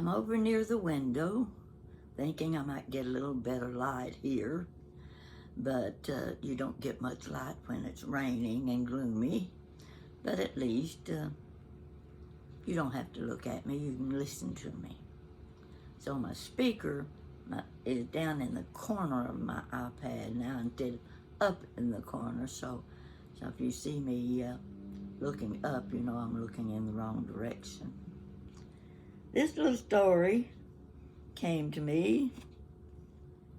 I'm over near the window, thinking I might get a little better light here, but you don't get much light when it's raining and gloomy. But at least you don't have to look at me, you can listen to me. So my speaker is down in the corner of my iPad now instead of up in the corner. So if you see me looking up, you know I'm looking in the wrong direction. This little story came to me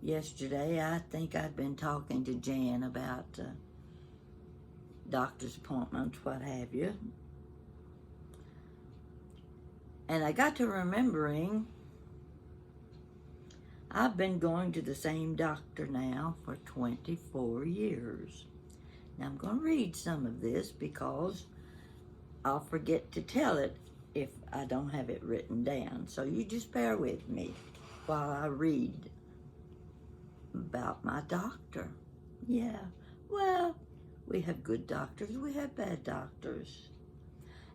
yesterday. I think I'd been talking to Jan about doctor's appointments, what have you. And I got to remembering I've been going to the same doctor now for 24 years. Now I'm going to read some of this because I'll forget to tell it if I don't have it written down. So you just bear with me while I read about my doctor. Yeah, well, we have good doctors, we have bad doctors.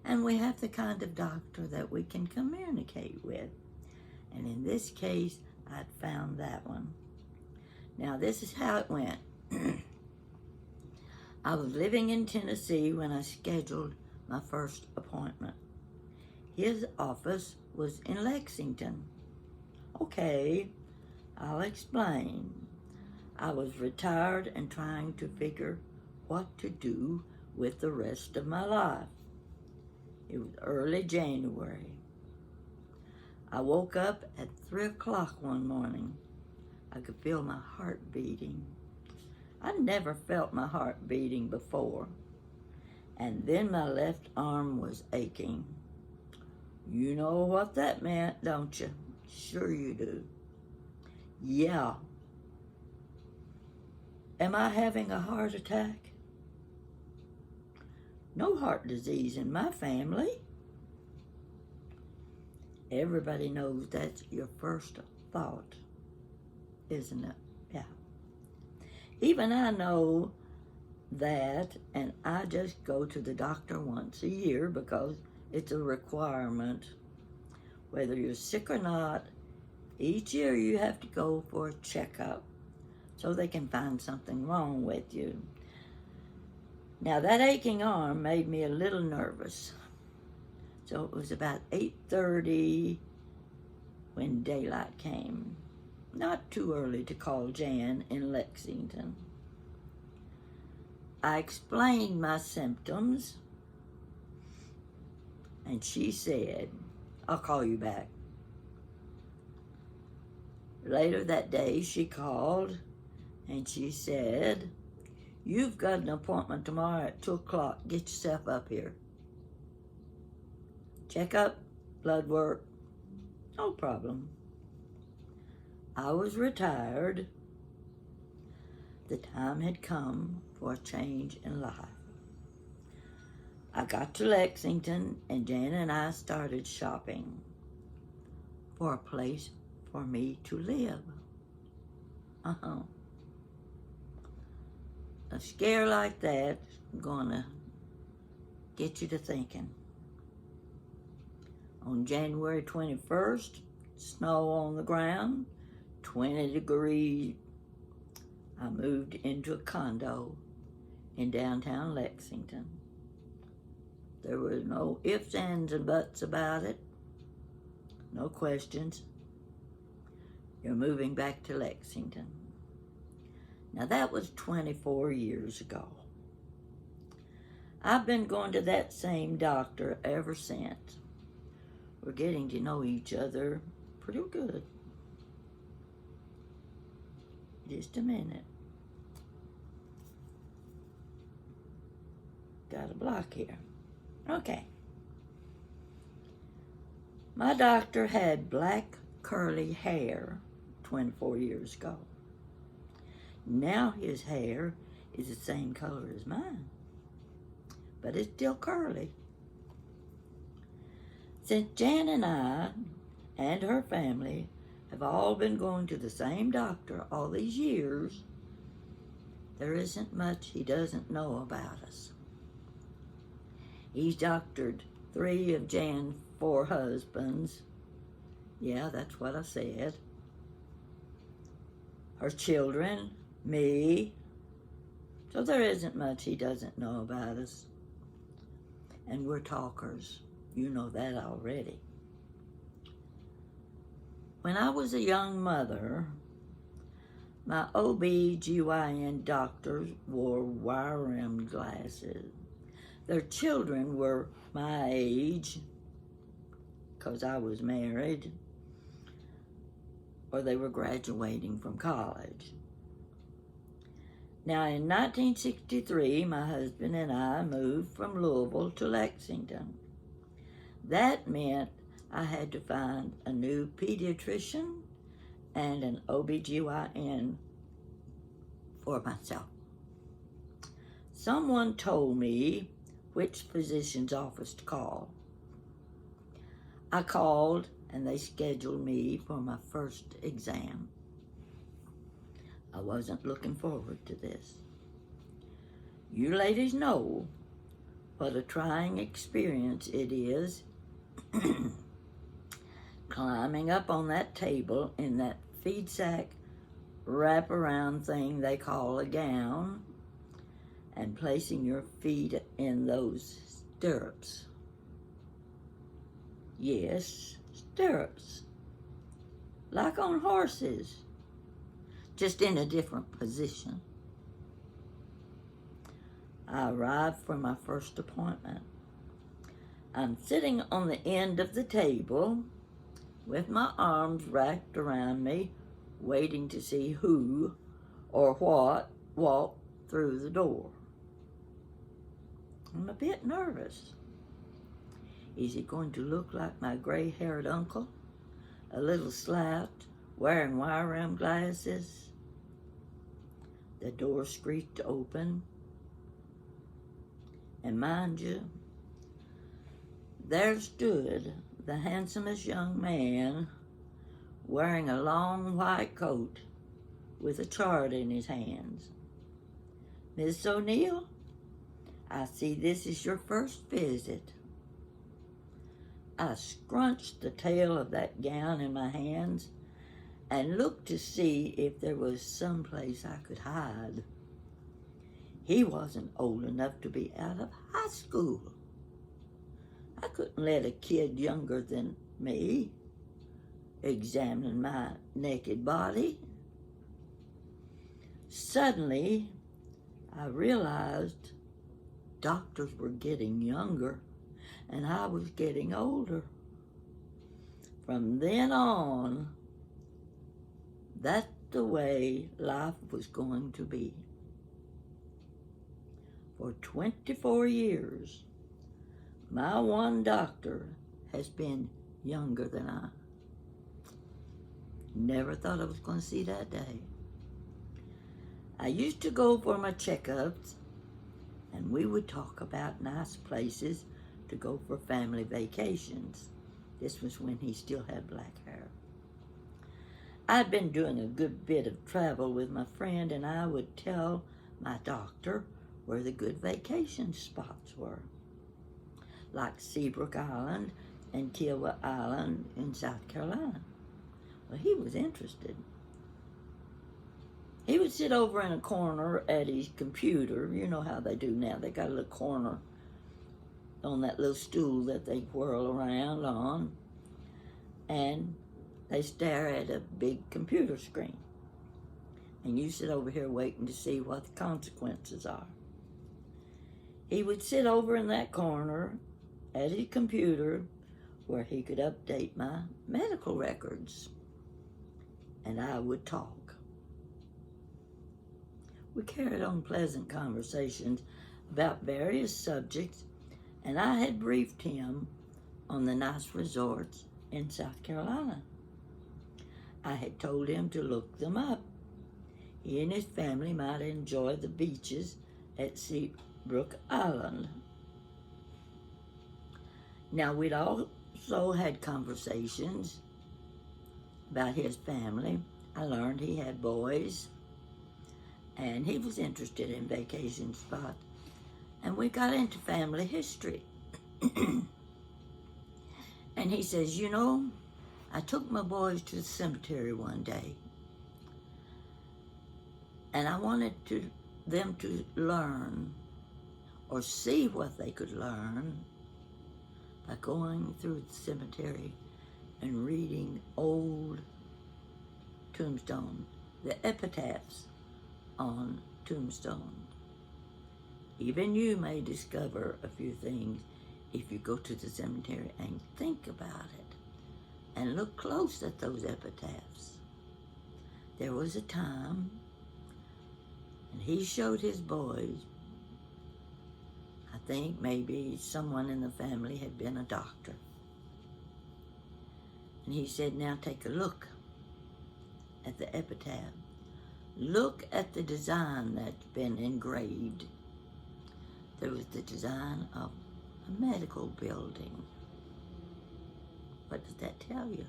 And we have the kind of doctor that we can communicate with. And in this case, I'd found that one. Now, this is how it went. I was living in Tennessee when I scheduled my first appointment. His office was in Lexington. Okay, I'll explain. I was retired and trying to figure what to do with the rest of my life. It was early January. I woke up at 3 o'clock one morning. I could feel my heart beating. I'd never felt my heart beating before. And then my left arm was aching. You know what that meant, don't you? Sure you do. Yeah. Am I having a heart attack? No heart disease in my family. Everybody knows that's your first thought, isn't it? Yeah. Even I know that, and I just go to the doctor once a year because it's a requirement. Whether you're sick or not, each year you have to go for a checkup so they can find something wrong with you. Now, that aching arm made me a little nervous. So it was about 8:30 when daylight came. Not too early to call Jan in Lexington. I explained my symptoms, and she said, I'll call you back. Later that day, she called, and she said, you've got an appointment tomorrow at 2 o'clock. Get yourself up here. Checkup, blood work, no problem. I was retired. The time had come for a change in life. I got to Lexington, and Jan and I started shopping for a place for me to live. A scare like that is gonna get you to thinking. On January 21st, snow on the ground, 20 degrees. I moved into a condo in downtown Lexington. There were no ifs, ands, and buts about it. No questions. You're moving back to Lexington. Now that was 24 years ago. I've been going to that same doctor ever since. We're getting to know each other pretty good. Just a minute. Got a block here. Okay. My doctor had black curly hair 24 years ago. Now his hair is the same color as mine, but it's still curly. Since Jan and I and her family have all been going to the same doctor all these years, there isn't much he doesn't know about us. He's doctored 3 of Jan's 4 husbands. Yeah, that's what I said. Her children, me. So there isn't much he doesn't know about us. And we're talkers. You know that already. When I was a young mother, my OB/GYN doctors wore wire-rimmed glasses. Their children were my age, because I was married, or they were graduating from college. Now, in 1963, my husband and I moved from Louisville to Lexington. That meant I had to find a new pediatrician and an OB/GYN for myself. Someone told me which physician's office to call. I called and they scheduled me for my first exam. I wasn't looking forward to this. You ladies know what a trying experience it is climbing up on that table in that feed sack wraparound thing they call a gown and placing your feet in those stirrups. Yes, stirrups. Like on horses, just in a different position. I arrived for my first appointment. I'm sitting on the end of the table with my arms wrapped around me, waiting to see who or what walked through the door. I'm a bit nervous. Is he going to look like my gray-haired uncle, a little slouched, wearing wire-rimmed glasses? The door screeched open, and mind you, there stood the handsomest young man wearing a long white coat with a chart in his hands. Miss O'Neill, I see this is your first visit. I scrunched the tail of that gown in my hands and looked to see if there was some place I could hide. He wasn't old enough to be out of high school. I couldn't let a kid younger than me examine my naked body. Suddenly, I realized doctors were getting younger and I was getting older. From then on, that's the way life was going to be. For 24 years, my one doctor has been younger than I. Never thought I was going to see that day. I used to go for my checkups, and we would talk about nice places to go for family vacations. This was when he still had black hair. I'd been doing a good bit of travel with my friend, and I would tell my doctor where the good vacation spots were, like Seabrook Island and Kiowa Island in South Carolina. Well, he was interested. He would sit over in a corner at his computer. You know how they do now. They got a little corner on that little stool that they whirl around on, and they stare at a big computer screen. And you sit over here waiting to see what the consequences are. He would sit over in that corner at his computer where he could update my medical records, and I would talk. We carried on pleasant conversations about various subjects, and I had briefed him on the nice resorts in South Carolina. I had told him to look them up. He and his family might enjoy the beaches at Seabrook Island. Now, we'd also had conversations about his family. I learned he had boys, and he was interested in vacation spots. And we got into family history. And he says, you know, I took my boys to the cemetery one day, and I wanted them to learn or see what they could learn by going through the cemetery and reading old tombstones, the epitaphs on tombstones. Even you may discover a few things if you go to the cemetery and think about it and look close at those epitaphs. There was a time, and he showed his boys, I think maybe someone in the family had been a doctor. And he said, now take a look at the epitaph. Look at the design that's been engraved. There was the design of a medical building. What does that tell you?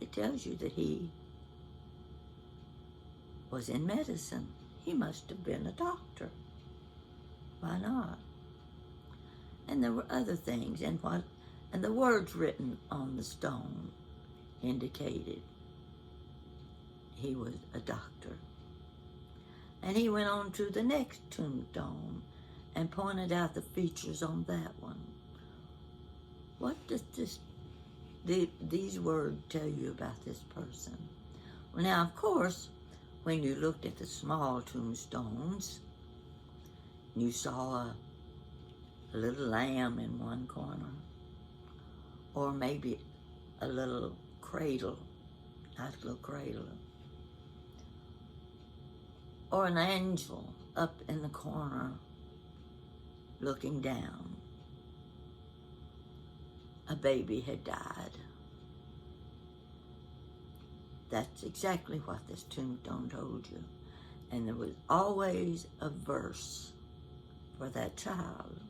It tells you that he was in medicine. He must have been a doctor. Why not? And there were other things, and the words written on the stone indicated he was a doctor. And he went on to the next tombstone and pointed out the features on that one. What does these words tell you about this person? Well, now, of course, when you looked at the small tombstones, you saw a little lamb in one corner, or maybe a little cradle, nice little cradle, or an angel up in the corner looking down. A baby had died. That's exactly what this tombstone told you. And there was always a verse for that child.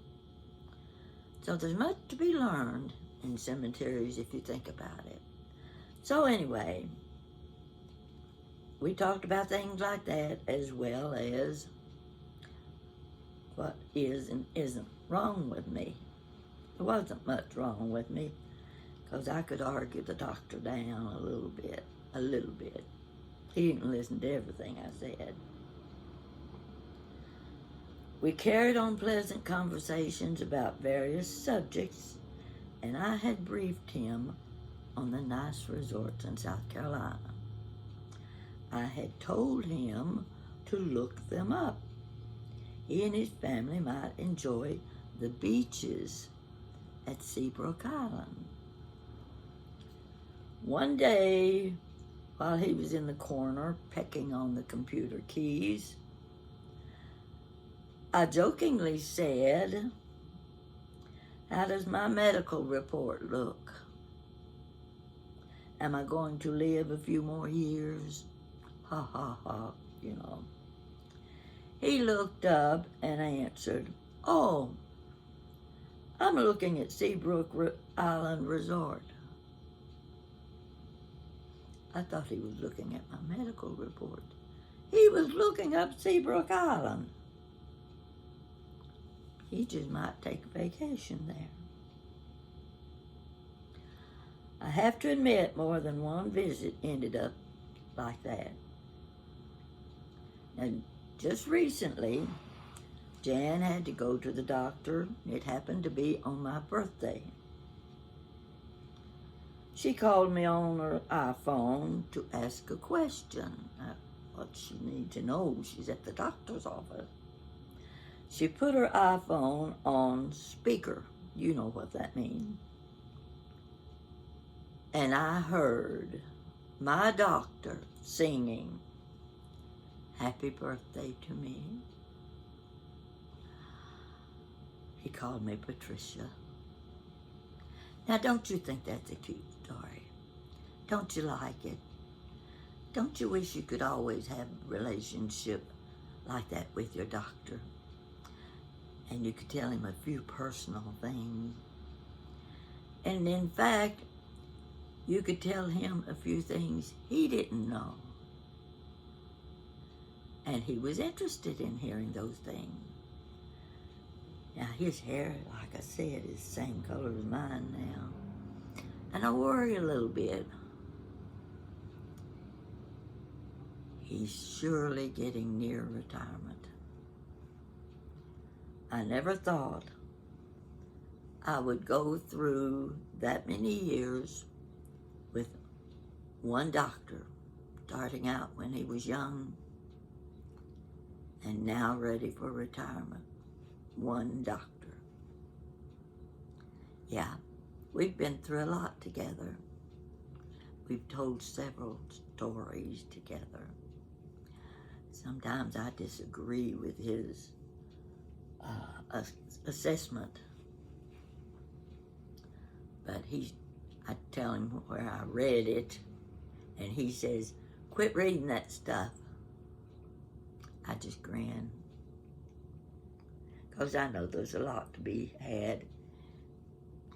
So there's much to be learned in cemeteries if you think about it. So anyway, we talked about things like that, as well as what is and isn't wrong with me. There wasn't much wrong with me, because I could argue the doctor down a little bit. He didn't listen to everything I said. We carried on pleasant conversations about various subjects, and I had briefed him on the nice resorts in South Carolina. I had told him to look them up. He and his family might enjoy the beaches at Seabrook Island. One day, while he was in the corner pecking on the computer keys, I jokingly said, "How does my medical report look? Am I going to live a few more years?" Ha ha ha, you know. He looked up and answered, "Oh, I'm looking at Seabrook Island Resort." I thought he was looking at my medical report. He was looking up Seabrook Island. He just might take a vacation there. I have to admit, more than one visit ended up like that. And just recently, Jan had to go to the doctor. It happened to be on my birthday. She called me on her iPhone to ask a question. What she needs to know, she's at the doctor's office. She put her iPhone on speaker. You know what that means. And I heard my doctor singing "Happy Birthday to Me." He called me Patricia. Now, don't you think that's a cute story? Don't you like it? Don't you wish you could always have a relationship like that with your doctor? And you could tell him a few personal things. And in fact, you could tell him a few things he didn't know. And he was interested in hearing those things. Now, his hair, like I said, is the same color as mine now. and I worry a little bit. He's surely getting near retirement. I never thought I would go through that many years with one doctor, starting out when he was young and now ready for retirement. One doctor. Yeah, we've been through a lot together. We've told several stories together. Sometimes I disagree with his assessment, but I tell him where I read it, and he says, "Quit reading that stuff." I just grin, because I know there's a lot to be had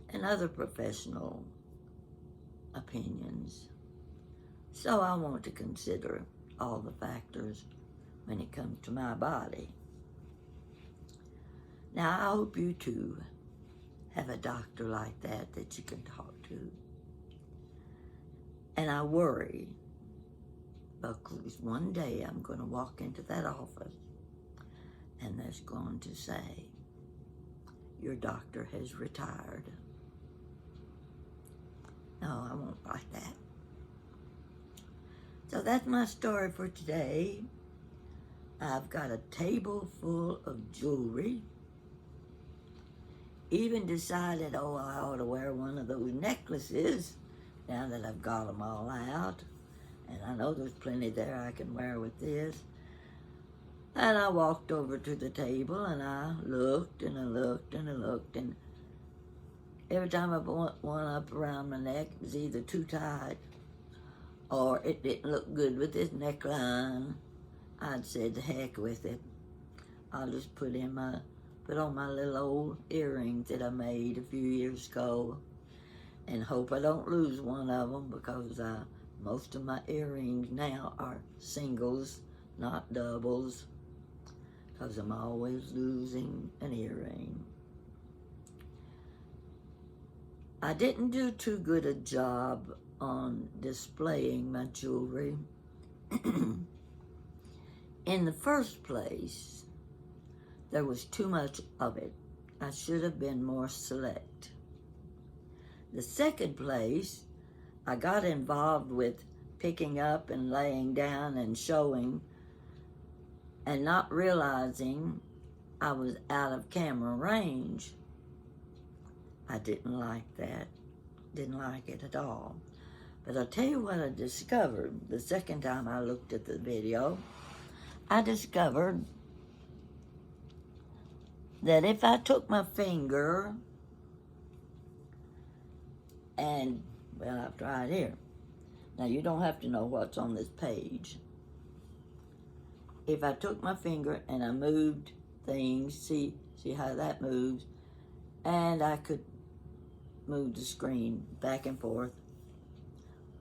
and other professional opinions. So I want to consider all the factors when it comes to my body. Now, I hope you too have a doctor like that you can talk to. And I worry because one day I'm going to walk into that office and that's going to say, "Your doctor has retired." No, I won't like that. So that's my story for today. I've got a table full of jewelry. Even decided, I ought to wear one of those necklaces now that I've got them all out. And I know there's plenty there I can wear with this. And I walked over to the table and I looked and I looked and I looked, and every time I put one up around my neck, it was either too tight or it didn't look good with this neckline. I'd said, "The heck with it. I'll just put on my little old earrings that I made a few years ago and hope I don't lose one of them, because most of my earrings now are singles, not doubles, because I'm always losing an earring." I didn't do too good a job on displaying my jewelry. In the first place, there was too much of it. I should have been more select. The second place, I got involved with picking up and laying down and showing and not realizing I was out of camera range. I didn't like that. Didn't like it at all. But I'll tell you what I discovered the second time I looked at the video. I discovered that if I took my finger and, well, I've tried here. Now, you don't have to know what's on this page. If I took my finger and I moved things, see how that moves, and I could move the screen back and forth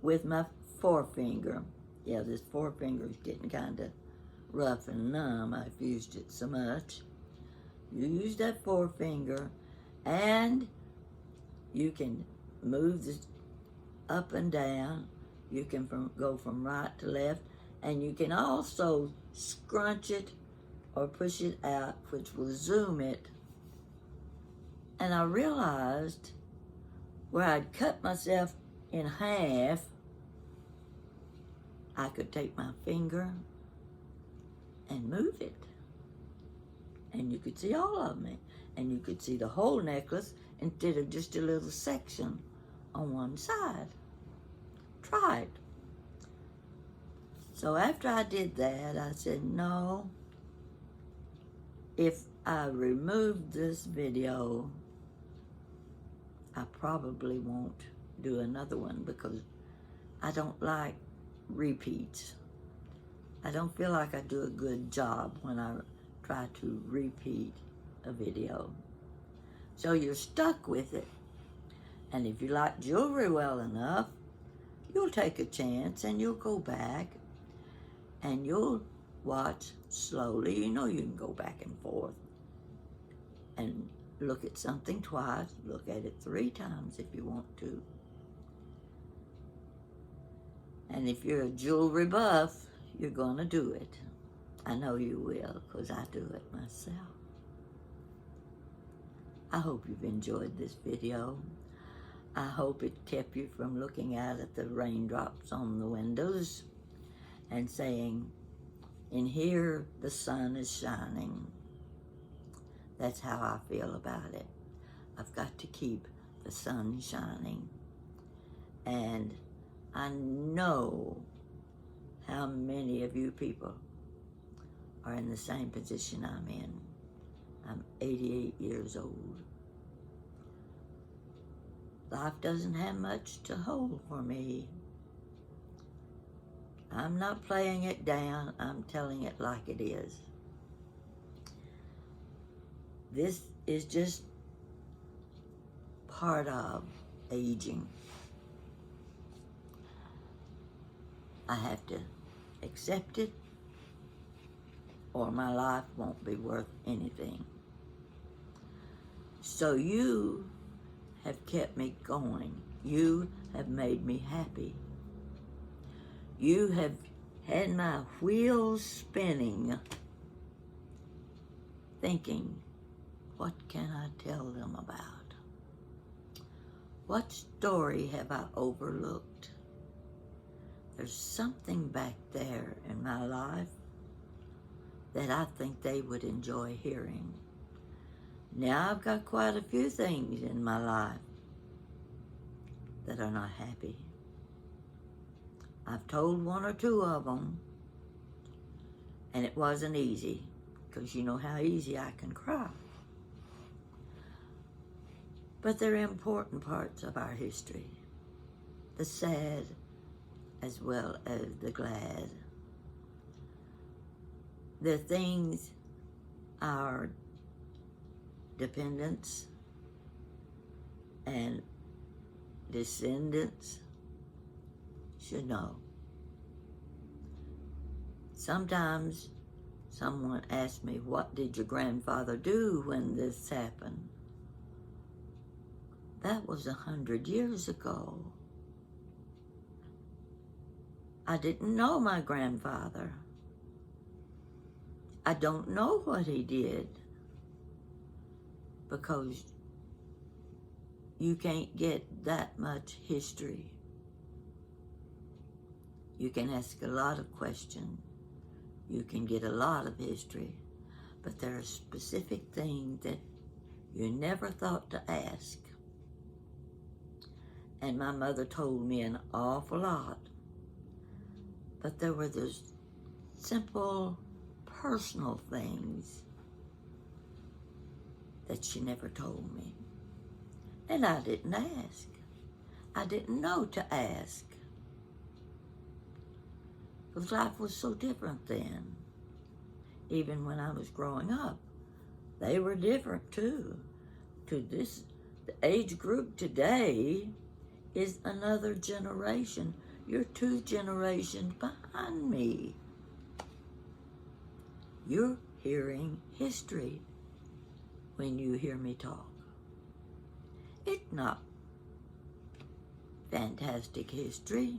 with my forefinger. Yeah, this forefinger is getting kind of rough and numb. I've used it so much. You use that forefinger and you can move this up and down. You can go from right to left, and you can also scrunch it or push it out, which will zoom it. And I realized where I'd cut myself in half, I could take my finger and move it. And you could see all of me. And you could see the whole necklace instead of just a little section on one side. Try it. So after I did that, I said, no, if I remove this video, I probably won't do another one, because I don't like repeats. I don't feel like I do a good job when I try to repeat a video. So you're stuck with it. And if you like jewelry well enough, you'll take a chance and you'll go back and you'll watch slowly. You know, you can go back and forth and look at something twice, look at it 3 times if you want to. And if you're a jewelry buff, you're going to do it. I know you will, because I do it myself. I hope you've enjoyed this video. I hope it kept you from looking out at the raindrops on the windows and saying, in here the sun is shining. That's how I feel about it. I've got to keep the sun shining. And I know how many of you people are in the same position I'm in. I'm 88 years old. Life doesn't have much to hold for me. I'm not playing it down. I'm telling it like it is. This is just part of aging. I have to accept it, or my life won't be worth anything. So you have kept me going. You have made me happy. You have had my wheels spinning, thinking, what can I tell them about? What story have I overlooked? There's something back there in my life that I think they would enjoy hearing. Now I've got quite a few things in my life that are not happy. I've told one or two of them, and it wasn't easy, because you know how easy I can cry. But they're important parts of our history, the sad as well as the glad. The things our dependents and descendants should know. Sometimes someone asks me, what did your grandfather do when this happened? That was 100 years ago. I didn't know my grandfather. I don't know what he did, because you can't get that much history. You can ask a lot of questions. You can get a lot of history, but there are specific things that you never thought to ask. And my mother told me an awful lot, but there were those simple personal things that she never told me. And I didn't ask. I didn't know to ask. Because life was so different then. Even when I was growing up, they were different too. To this, the age group today is another generation. You're 2 generations behind me. You're hearing history when you hear me talk. It's not fantastic history.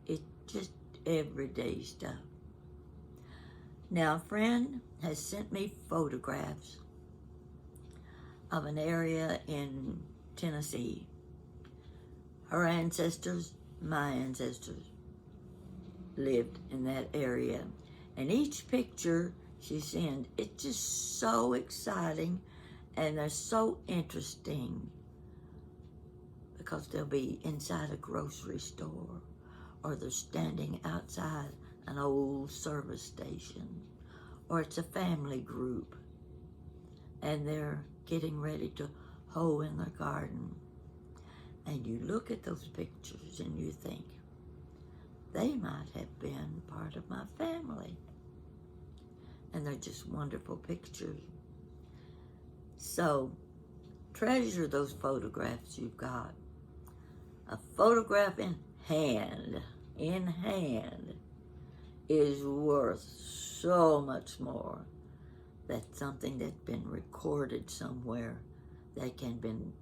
It's just everyday stuff. Now, a friend has sent me photographs of an area in Tennessee. Her ancestors, my ancestors, lived in that area. And each picture she sent, it's just so exciting, and they're so interesting, because they'll be inside a grocery store, or they're standing outside an old service station, or it's a family group, and they're getting ready to hoe in their garden. And you look at those pictures and you think, they might have been part of my family. And they're just wonderful pictures. So, treasure those photographs you've got. A photograph in hand, is worth so much more than something that's been recorded somewhere that can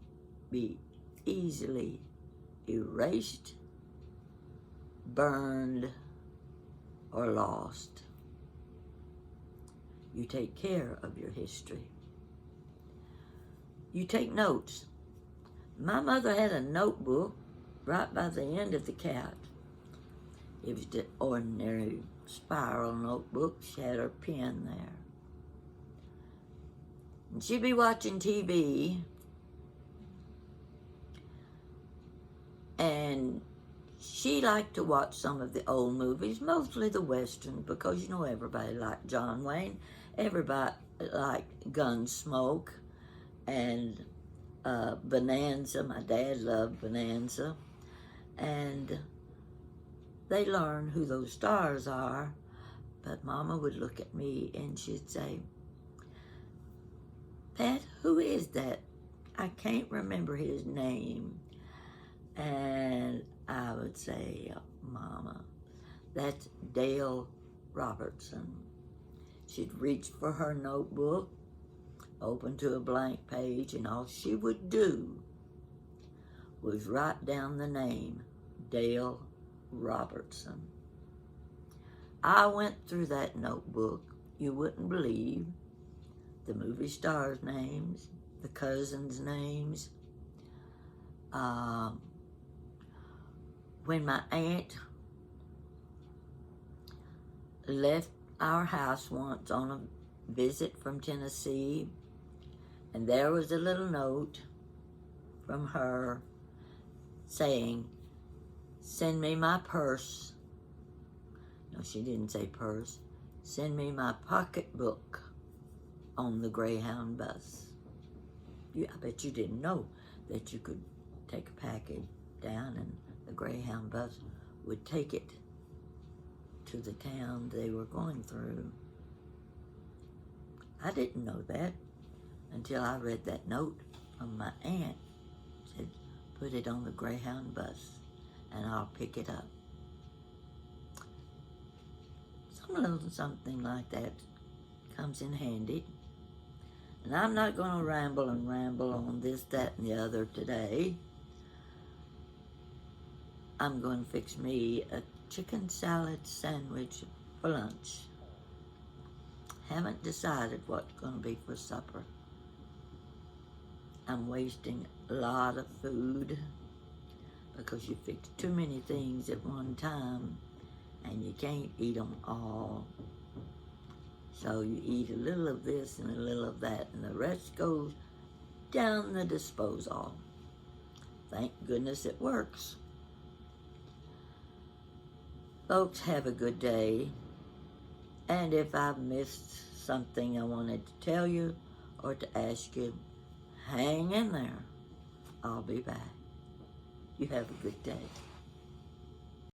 be easily erased burned, or lost. You take care of your history. You take notes. My mother had a notebook right by the end of the couch. It was the ordinary spiral notebook. She had her pen there. And she'd be watching TV, and she liked to watch some of the old movies, mostly the westerns, because you know everybody liked John Wayne. Everybody liked Gunsmoke and Bonanza. My dad loved Bonanza. And they learn who those stars are. But Mama would look at me and she'd say, Pat, who is that? I can't remember his name. And I would say, Mama, that's Dale Robertson. She'd reach for her notebook, open to a blank page, and all she would do was write down the name, Dale Robertson. I went through that notebook. You wouldn't believe the movie stars' names, the cousins' names. When my aunt left our house once on a visit from Tennessee, and there was a little note from her saying, send me my purse. No, she didn't say purse. Send me my pocketbook on the Greyhound bus. I bet you didn't know that you could take a package down and the Greyhound bus would take it to the town they were going through. I didn't know that until I read that note from my aunt. It said, put it on the Greyhound bus and I'll pick it up. Some little something like that comes in handy. And I'm not going to ramble on this, that, and the other today. I'm going to fix me a chicken salad sandwich for lunch. Haven't decided what's going to be for supper. I'm wasting a lot of food because you fix too many things at one time and you can't eat them all. So you eat a little of this and a little of that, and the rest goes down the disposal. Thank goodness it works. Folks, have a good day. And if I've missed something I wanted to tell you or to ask you, hang in there. I'll be back. You have a good day.